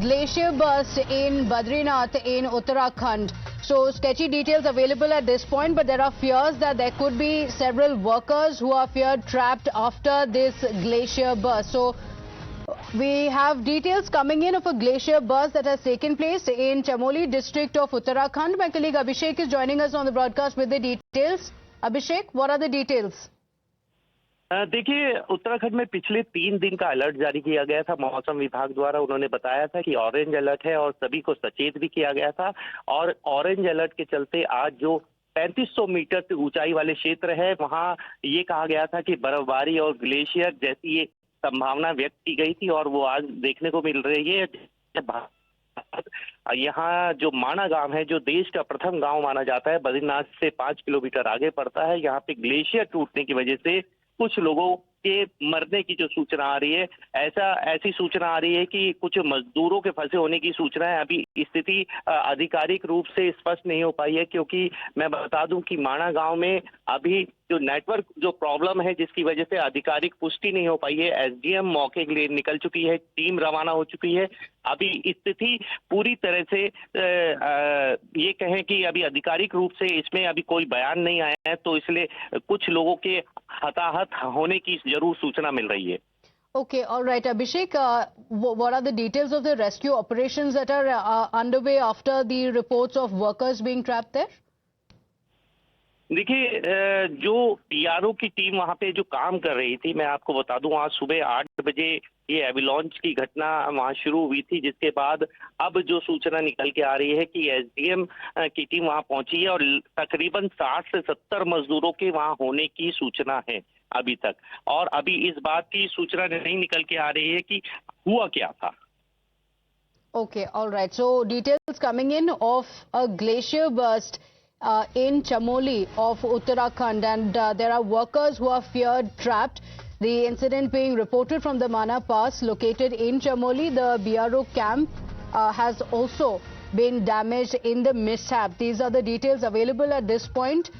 glacier burst in Badrinath in Uttarakhand. So sketchy details available at this point, but there are fears that there could be several workers who are feared trapped after this glacier burst. So we have details coming in of a glacier burst that has taken place in Chamoli district of Uttarakhand. My colleague Abhishek is joining us on the broadcast with the details. Abhishek, what are the details? देखिए, उत्तराखंड में पिछले 3 दिन का alert जारी किया गया था मौसम विभाग द्वारा। उन्होंने बताया था कि ऑरेंज अलर्ट है और सभी को सचेत भी किया गया था। और ऑरेंज अलर्ट के चलते आज जो 3500 मीटर से ऊंचाई वाले क्षेत्र है, वहां ये कहा गया था कि बर्फबारी और ग्लेशियर जैसी ये संभावना व्यक्त की गई थी और वो आज देखने को मिल रही है। यहाँ जो माना गांव है, जो देश का प्रथम गांव माना जाता है, बद्रीनाथ से 5 किलोमीटर आगे पड़ता है। यहाँ पे ग्लेशियर टूटने की वजह से कुछ लोगों के मरने की जो सूचना आ रही है, ऐसी सूचना आ रही है कि कुछ मजदूरों के फंसे होने की सूचना है। अभी स्थिति आधिकारिक रूप से स्पष्ट नहीं हो पाई है, क्योंकि मैं बता दूं कि माना गांव में अभी जो नेटवर्क जो प्रॉब्लम है, जिसकी वजह से आधिकारिक पुष्टि नहीं हो पाई है। एसडीएम मौके के लिए निकल चुकी है, टीम रवाना हो चुकी है। अभी स्थिति पूरी तरह से ये कहें कि अभी आधिकारिक रूप से इसमें अभी कोई बयान नहीं आया है, तो इसलिए कुछ लोगों के हताहत होने की जरूर सूचना मिल रही है। Okay, all right, Abhishek, what are the details of the rescue operations that are underway after the reports of workers being trapped there? देखिए, जो पीआरओ की टीम वहां पे जो काम कर रही थी, मैं आपको बता दूं, आज सुबह 8 बजे ये एविलॉन्च की घटना वहां शुरू हुई थी, जिसके बाद अब जो सूचना निकल के आ रही है कि एसडीएम की टीम वहां पहुंची है और तकरीबन 60 से 70 मजदूरों के वहां होने की सूचना है अभी तक। और अभी इस बात की सूचना नहीं निकल के आ रही है कि हुआ क्या था। Okay, all right. So details coming in of a glacier burst in Chamoli of Uttarakhand, and there are workers who are feared trapped. The incident being reported from the Mana Pass located in Chamoli. The BRO camp has also been damaged in the mishap. These are the details available at this point.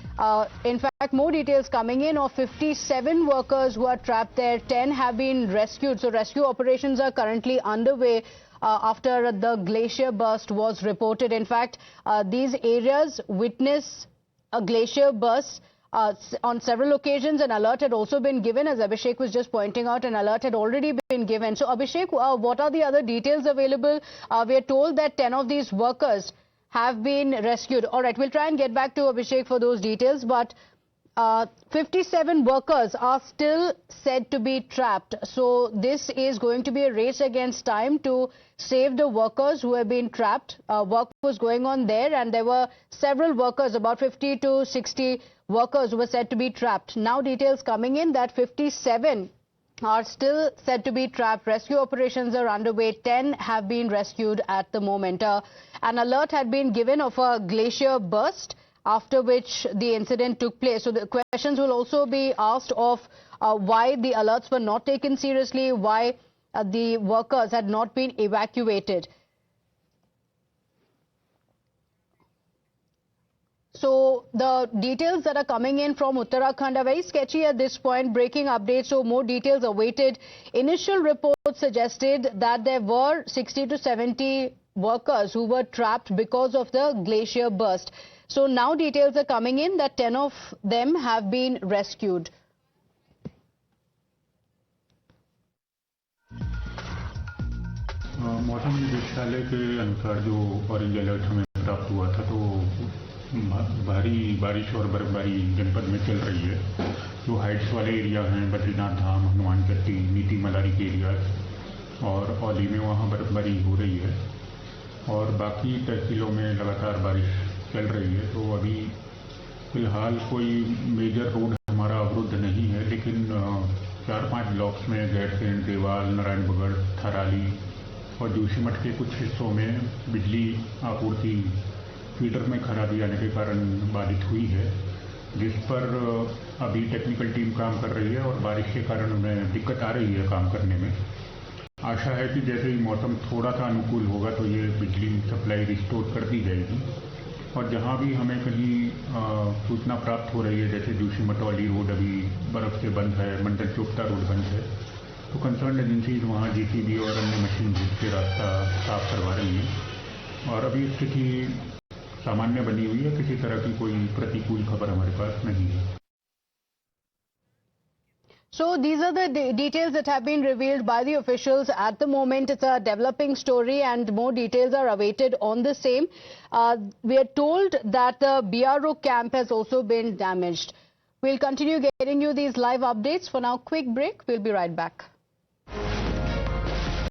In fact, more details coming in of 57 workers who are trapped there. 10 have been rescued. So rescue operations are currently underway after the glacier burst was reported. In fact, these areas witness a glacier burst on several occasions. An alert had also been given, as Abhishek was just pointing out. An alert had already been given. So Abhishek, what are the other details available? We are told that 10 of these workers have been rescued. All right, we'll try and get back to Abhishek for those details, but 57 workers are still said to be trapped. So this is going to be a race against time to save the workers who have been trapped. Work was going on there, and there were several workers, about 50 to 60 workers who were said to be trapped. Now details coming in that 57 are still said to be trapped. Rescue operations are underway. 10 have been rescued at the moment. An alert had been given of a glacier burst, after which the incident took place. So the questions will also be asked of why the alerts were not taken seriously, why the workers had not been evacuated. So the details that are coming in from Uttarakhand are very sketchy at this point. Breaking updates, so more details awaited. Initial reports suggested that there were 60 to 70 workers who were trapped because of the glacier burst. So now details are coming in that 10 of them have been rescued. मौसम निदेशालय के अनुसार जो orange alert हमें प्राप्त हुआ था, तो भारी बारिश और बर्फबारी जनपद में चल रही है। जो हाइट्स वाले एरिया हैं, बद्रीनाथ धाम, हनुमान चट्टी, नीति मलारी के एरियाज और औली में, वहाँ बर्फबारी हो रही है और बाकी तहसीलों में लगातार बारिश चल रही है। तो अभी फिलहाल कोई मेजर रोड हमारा अवरुद्ध नहीं है, लेकिन 4-5 ब्लॉक्स में गैरसैंण, देवाल, नारायणबगड़, थराली और जोशीमठ के कुछ हिस्सों में बिजली आपूर्ति फीडर में खराबी आने के कारण बाधित हुई है, जिस पर अभी टेक्निकल टीम काम कर रही है और बारिश के कारण उन्हें दिक्कत आ रही है काम करने में। आशा है कि जैसे ही मौसम थोड़ा सा अनुकूल होगा तो ये बिजली सप्लाई रिस्टोर कर दी जाएगी। और जहाँ भी हमें कहीं सूचना प्राप्त हो रही है, जैसे जोशीमठ वाली रोड अभी बर्फ़ से बंद है, मंडल चोपता रोड बंद है, तो कंसर्न एजेंसीज वहाँ जेसीबी और अन्य मशीन भेज के रास्ता साफ करवा रही हैं और अभी स्थिति सामान्य बनी हुई है, किसी तरह की कोई प्रतिकूल खबर हमारे पास नहीं है। So these are the details that have been revealed by the officials. At the moment, it's a developing story and more details are awaited on the same. We are told that the BRO camp has also been damaged. We'll continue getting you these live updates. For now, quick break. We'll be right back.